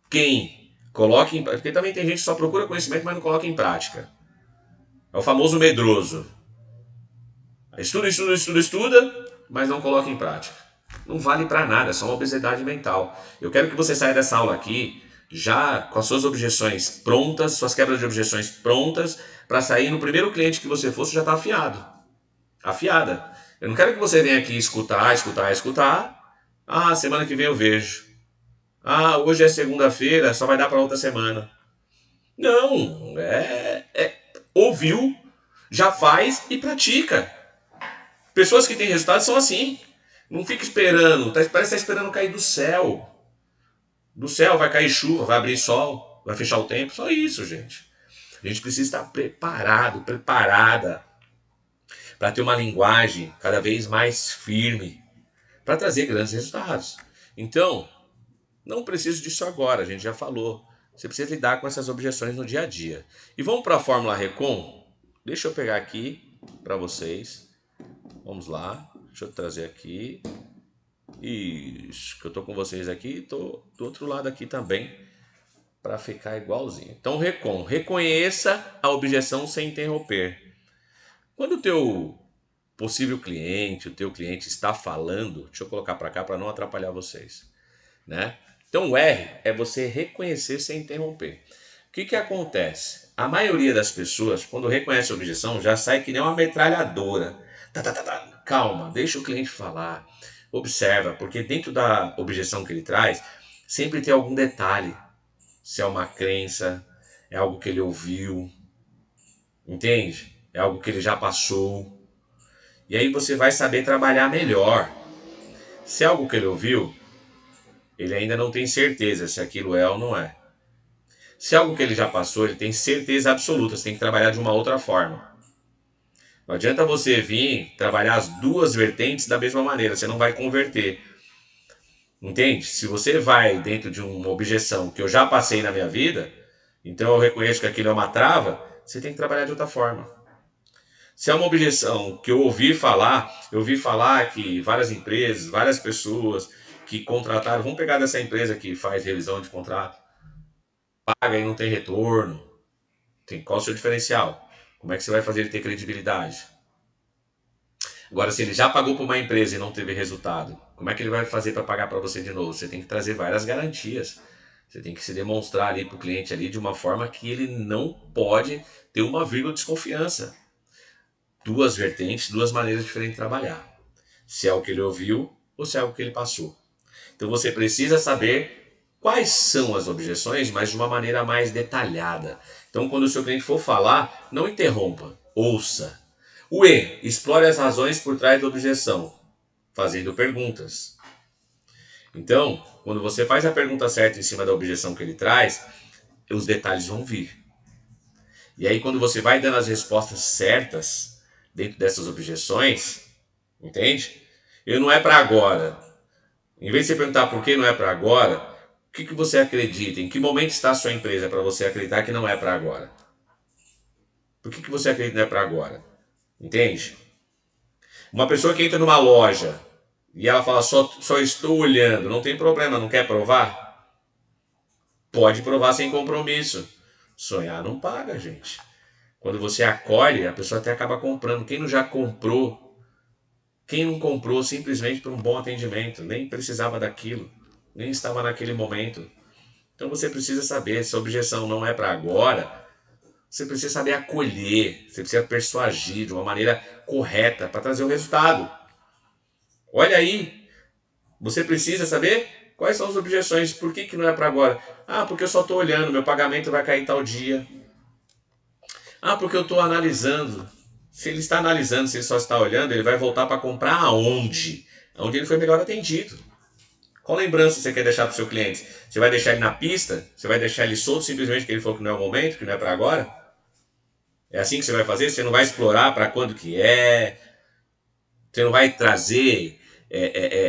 Quem coloca em prática, porque também tem gente que só procura conhecimento, mas não coloca em prática. É o famoso medroso. Estuda, mas não coloca em prática. Não vale para nada, é só uma obesidade mental. Eu quero que você saia dessa aula aqui já com as suas objeções prontas, suas quebras de objeções prontas, para sair no primeiro cliente que você for, você já está afiado. Afiada. Eu não quero que você venha aqui escutar. Ah, semana que vem eu vejo. Ah, hoje é segunda-feira, só vai dar para outra semana. Não, ouviu, já faz e pratica. Pessoas que têm resultados são assim. Não fica esperando, parece que está esperando cair do céu. Do céu vai cair chuva, vai abrir sol, vai fechar o tempo. Só isso, gente. A gente precisa estar preparado, preparada para ter uma linguagem cada vez mais firme para trazer grandes resultados. Então, não preciso disso agora, a gente já falou. Você precisa lidar com essas objeções no dia a dia. E vamos para a fórmula Recon? Deixa eu pegar aqui para vocês. Vamos lá. Deixa eu trazer aqui. Isso, que eu tô com vocês aqui, tô do outro lado aqui também para ficar igualzinho. Então, Recon, reconheça a objeção sem interromper. Quando o teu possível cliente, o teu cliente está falando, deixa eu colocar para cá para não atrapalhar vocês, né? Então, o R é você reconhecer sem interromper. O que que acontece? A maioria das pessoas, quando reconhece a objeção, já sai que nem uma metralhadora. Calma, deixa o cliente falar. Observa, porque dentro da objeção que ele traz, sempre tem algum detalhe. Se é uma crença, é algo que ele ouviu, entende? É algo que ele já passou. E aí você vai saber trabalhar melhor. Se é algo que ele ouviu, ele ainda não tem certeza se aquilo é ou não é. Se é algo que ele já passou, ele tem certeza absoluta, você tem que trabalhar de uma outra forma. Não adianta você vir trabalhar as duas vertentes da mesma maneira, você não vai converter. Entende? Se você vai dentro de uma objeção que eu já passei na minha vida, então eu reconheço que aquilo é uma trava, você tem que trabalhar de outra forma. Se é uma objeção que eu ouvi falar que várias empresas, várias pessoas que contrataram, vamos pegar dessa empresa que faz revisão de contrato, paga e não tem retorno, qual o seu diferencial? Como é que você vai fazer ele ter credibilidade? Agora, se ele já pagou para uma empresa e não teve resultado, como é que ele vai fazer para pagar para você de novo? Você tem que trazer várias garantias. Você tem que se demonstrar ali para o cliente ali de uma forma que ele não pode ter uma vírgula de desconfiança. Duas vertentes, duas maneiras diferentes de trabalhar. Se é o que ele ouviu ou se é o que ele passou. Então você precisa saber quais são as objeções, mas de uma maneira mais detalhada. Então, quando o seu cliente for falar, não interrompa, ouça. O E, explore as razões por trás da objeção, fazendo perguntas. Então, quando você faz a pergunta certa em cima da objeção que ele traz, os detalhes vão vir. E aí, quando você vai dando as respostas certas dentro dessas objeções, entende? E não é para agora. Em vez de você perguntar por que não é para agora, o que você acredita? Em que momento está a sua empresa para você acreditar que não é para agora? Por que você acredita que não é para agora? Entende? Uma pessoa que entra numa loja e ela fala só estou olhando, não tem problema, não quer provar? Pode provar sem compromisso. Sonhar não paga, gente. Quando você acolhe, a pessoa até acaba comprando. Quem não já comprou? Quem não comprou simplesmente por um bom atendimento? Nem precisava daquilo, nem estava naquele momento. Então você precisa saber, se a objeção não é para agora, você precisa saber acolher, você precisa persuadir de uma maneira correta para trazer o resultado. Olha aí, você precisa saber quais são as objeções, por que não é para agora? Ah, porque eu só estou olhando, meu pagamento vai cair tal dia. Ah, porque eu estou analisando. Se ele está analisando, se ele só está olhando, ele vai voltar para comprar aonde? Onde ele foi melhor atendido. Qual lembrança você quer deixar para o seu cliente? Você vai deixar ele na pista? Você vai deixar ele solto simplesmente porque ele falou que não é o momento, que não é para agora? É assim que você vai fazer? Você não vai explorar para quando que é? Você não vai trazer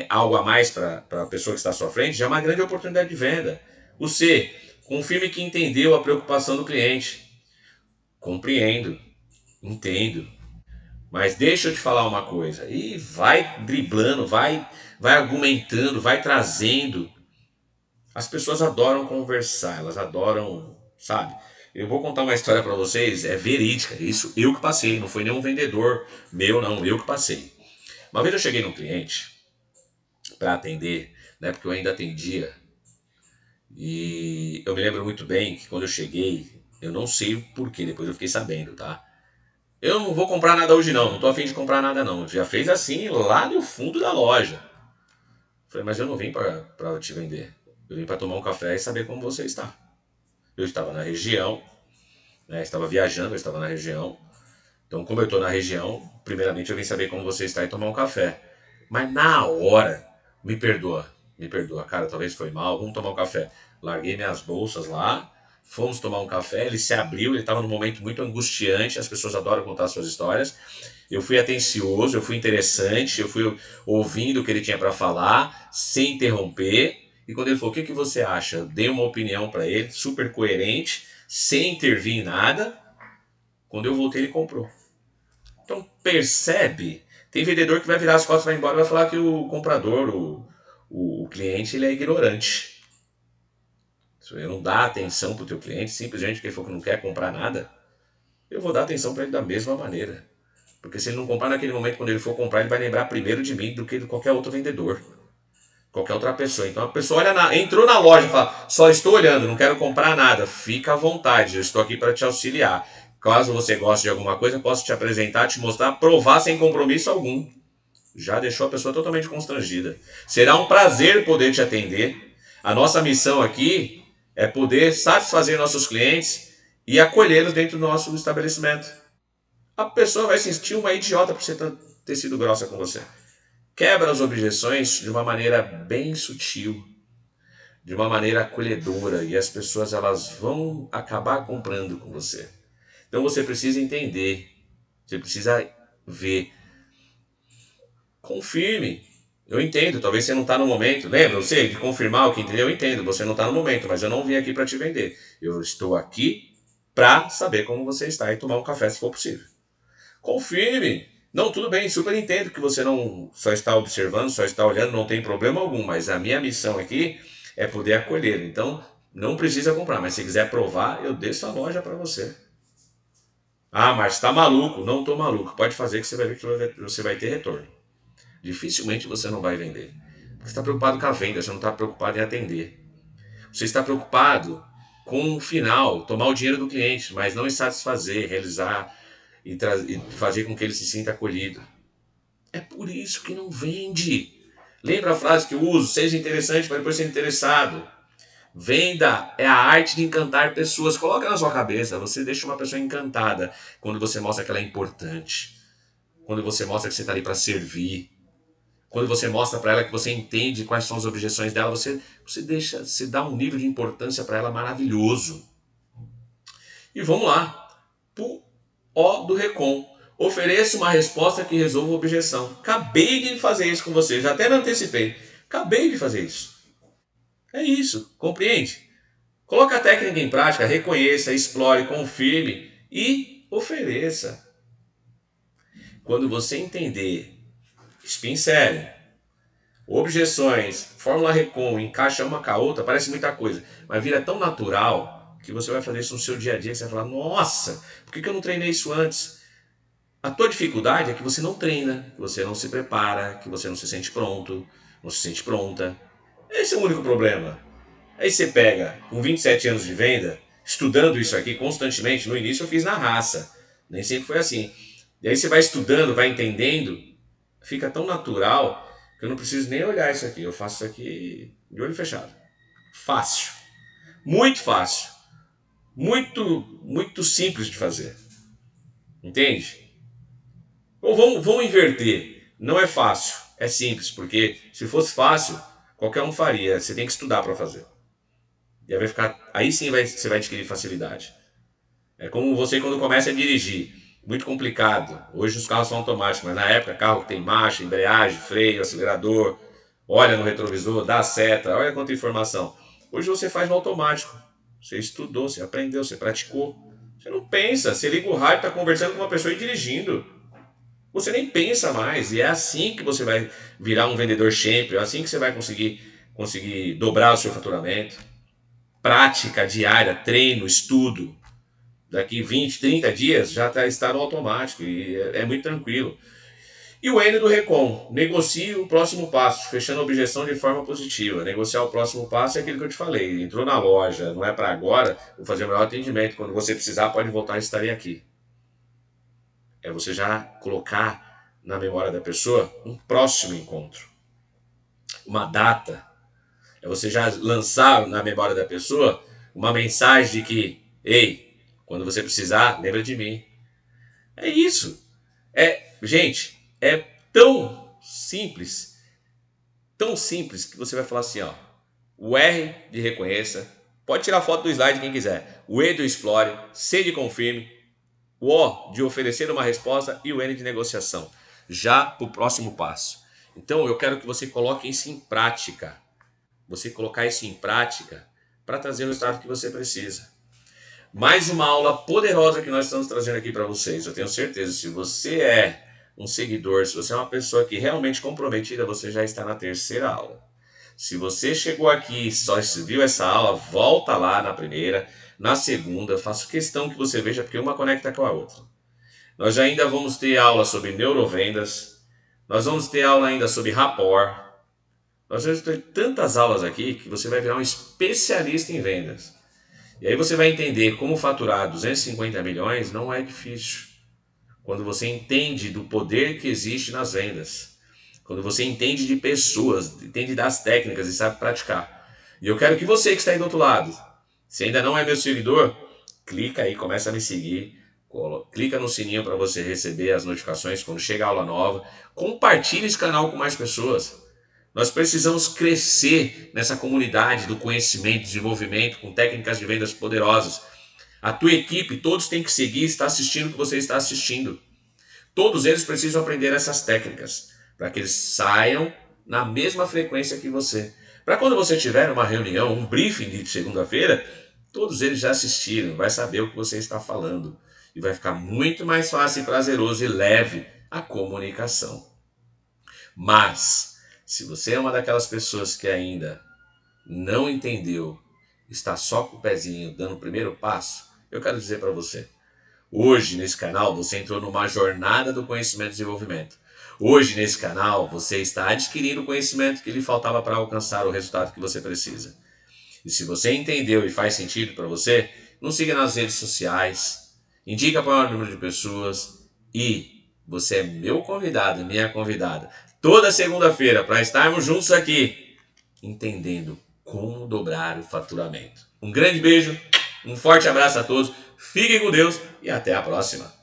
algo a mais para a pessoa que está à sua frente? Já é uma grande oportunidade de venda. O C, confirme que entendeu a preocupação do cliente. Compreendo, entendo. Mas deixa eu te falar uma coisa. E vai driblando, vai argumentando, vai trazendo. As pessoas adoram conversar, elas adoram, sabe? Eu vou contar uma história para vocês, é verídica. Isso eu que passei, não foi nenhum vendedor meu, não, eu que passei. Uma vez eu cheguei num cliente para atender, né, porque eu ainda atendia, e eu me lembro muito bem que quando eu cheguei, eu não sei o porquê, depois eu fiquei sabendo, tá? Eu não vou comprar nada hoje não tô a fim de comprar nada não. Já fez assim lá no fundo da loja. Falei, mas eu não vim para te vender. Eu vim para tomar um café e saber como você está. Eu estava na região, né? Estava viajando, eu estava na região. Então, como eu estou na região, primeiramente eu vim saber como você está e tomar um café. Mas na hora, me perdoa, cara, talvez foi mal, vamos tomar um café. Larguei minhas bolsas lá, fomos tomar um café, ele se abriu, ele estava num momento muito angustiante, as pessoas adoram contar suas histórias. Eu fui atencioso, eu fui interessante, eu fui ouvindo o que ele tinha para falar, sem interromper. E quando ele falou, o que você acha? Eu dei uma opinião para ele, super coerente, sem intervir em nada. Quando eu voltei, ele comprou. Então, percebe? Tem vendedor que vai virar as costas, vai embora e vai falar que o comprador, o cliente, ele é ignorante. Se ele não dá atenção para o teu cliente, simplesmente porque ele falou que não quer comprar nada, eu vou dar atenção para ele da mesma maneira. Porque se ele não comprar naquele momento, quando ele for comprar, ele vai lembrar primeiro de mim do que de qualquer outro vendedor. Qualquer outra pessoa. Então a pessoa entrou na loja e fala, só estou olhando, não quero comprar nada. Fica à vontade, eu estou aqui para te auxiliar. Caso você goste de alguma coisa, posso te apresentar, te mostrar, provar sem compromisso algum. Já deixou a pessoa totalmente constrangida. Será um prazer poder te atender. A nossa missão aqui é poder satisfazer nossos clientes e acolhê-los dentro do nosso estabelecimento. A pessoa vai se sentir uma idiota por você ter sido grossa com você. Quebra as objeções de uma maneira bem sutil, de uma maneira acolhedora, e as pessoas elas vão acabar comprando com você. Então você precisa entender, você precisa ver. Confirme. Eu entendo, talvez você não está no momento. Lembra, eu sei, de confirmar o que entendeu, eu entendo. Você não está no momento, mas eu não vim aqui para te vender. Eu estou aqui para saber como você está e tomar um café se for possível. Confirme. Não, tudo bem, super entendo que você não só está observando, só está olhando, não tem problema algum, mas a minha missão aqui é poder acolher. Então, não precisa comprar, mas se quiser provar, eu desço a loja para você. Ah, mas está maluco? Não estou maluco. Pode fazer que você vai ver que você vai ter retorno. Dificilmente você não vai vender. Você está preocupado com a venda, você não está preocupado em atender. Você está preocupado com o final, tomar o dinheiro do cliente, mas não em satisfazer, realizar e fazer com que ele se sinta acolhido. É por isso que não vende. Lembra a frase que eu uso? Seja interessante para depois ser interessado. Venda é a arte de encantar pessoas. Coloca na sua cabeça, você deixa uma pessoa encantada quando você mostra que ela é importante, quando você mostra que você está ali para servir, quando você mostra para ela que você entende quais são as objeções dela, você dá um nível de importância para ela maravilhoso. E vamos lá. O do Recon. Ofereça uma resposta que resolva a objeção. Acabei de fazer isso com você, já até me antecipei. Acabei de fazer isso. É isso, compreende? Coloque a técnica em prática, reconheça, explore, confirme e ofereça. Quando você entender, pincele, objeções, fórmula Recon, encaixa uma com a outra, parece muita coisa, mas vira tão natural que você vai fazer isso no seu dia a dia, que você vai falar, nossa, por que eu não treinei isso antes? A tua dificuldade é que você não treina, que você não se prepara, que você não se sente pronto, não se sente pronta. Esse é o único problema. Aí você pega, com 27 anos de venda, estudando isso aqui constantemente, no início eu fiz na raça, nem sempre foi assim. E aí você vai estudando, vai entendendo, fica tão natural que eu não preciso nem olhar isso aqui, eu faço isso aqui de olho fechado. Fácil, muito fácil, muito simples de fazer, entende? Ou vamos inverter, não é fácil, é simples, porque se fosse fácil, qualquer um faria, você tem que estudar para fazer. E aí vai ficar, aí sim você vai adquirir facilidade. É como você quando começa a dirigir. Muito complicado. Hoje os carros são automáticos, mas na época carro que tem marcha, embreagem, freio, acelerador, olha no retrovisor, dá seta, olha quanta informação. Hoje você faz no automático. Você estudou, você aprendeu, você praticou. Você não pensa, você liga o rádio, está conversando com uma pessoa e dirigindo. Você nem pensa mais. E é assim que você vai virar um vendedor champion, é assim que você vai conseguir dobrar o seu faturamento. Prática diária, treino, estudo. Daqui 20, 30 dias já está no automático e é muito tranquilo. E o N do Recon, negocie o próximo passo, fechando a objeção de forma positiva. Negociar o próximo passo é aquilo que eu te falei. Entrou na loja, não é para agora, vou fazer o melhor atendimento. Quando você precisar, pode voltar e estarei aqui. É você já colocar na memória da pessoa um próximo encontro, uma data. É você já lançar na memória da pessoa uma mensagem de que, ei, quando você precisar, lembra de mim. É isso. Gente, é tão simples que você vai falar assim, ó. O R de reconheça, pode tirar foto do slide quem quiser. O E do explore, C de confirme, o O de oferecer uma resposta e o N de negociação. Já para o próximo passo. Então eu quero que você coloque isso em prática. Você colocar isso em prática para trazer o resultado que você precisa. Mais uma aula poderosa que nós estamos trazendo aqui para vocês. Eu tenho certeza, se você é um seguidor, se você é uma pessoa que realmente comprometida, você já está na terceira aula. Se você chegou aqui e só viu essa aula, volta lá na primeira, na segunda, faço questão que você veja porque uma conecta com a outra. Nós ainda vamos ter aula sobre neurovendas, nós vamos ter aula ainda sobre rapport, nós vamos ter tantas aulas aqui que você vai virar um especialista em vendas. E aí você vai entender como faturar 250 milhões não é difícil. Quando você entende do poder que existe nas vendas. Quando você entende de pessoas, entende das técnicas e sabe praticar. E eu quero que você que está aí do outro lado, se ainda não é meu seguidor, clica aí, começa a me seguir. Clica no sininho para você receber as notificações quando chega a aula nova. Compartilhe esse canal com mais pessoas. Nós precisamos crescer nessa comunidade do conhecimento, desenvolvimento, com técnicas de vendas poderosas. A tua equipe, todos têm que seguir e estar assistindo o que você está assistindo. Todos eles precisam aprender essas técnicas, para que eles saiam na mesma frequência que você. Para quando você tiver uma reunião, um briefing de segunda-feira, todos eles já assistiram, vai saber o que você está falando. E vai ficar muito mais fácil, prazeroso e leve a comunicação. Mas, se você é uma daquelas pessoas que ainda não entendeu, está só com o pezinho dando o primeiro passo, eu quero dizer para você, hoje nesse canal você entrou numa jornada do conhecimento e desenvolvimento. Hoje nesse canal você está adquirindo o conhecimento que lhe faltava para alcançar o resultado que você precisa. E se você entendeu e faz sentido para você, nos siga nas redes sociais, indica para o maior número de pessoas e você é meu convidado, minha convidada, toda segunda-feira para estarmos juntos aqui, entendendo como dobrar o faturamento. Um grande beijo, um forte abraço a todos, fiquem com Deus e até a próxima.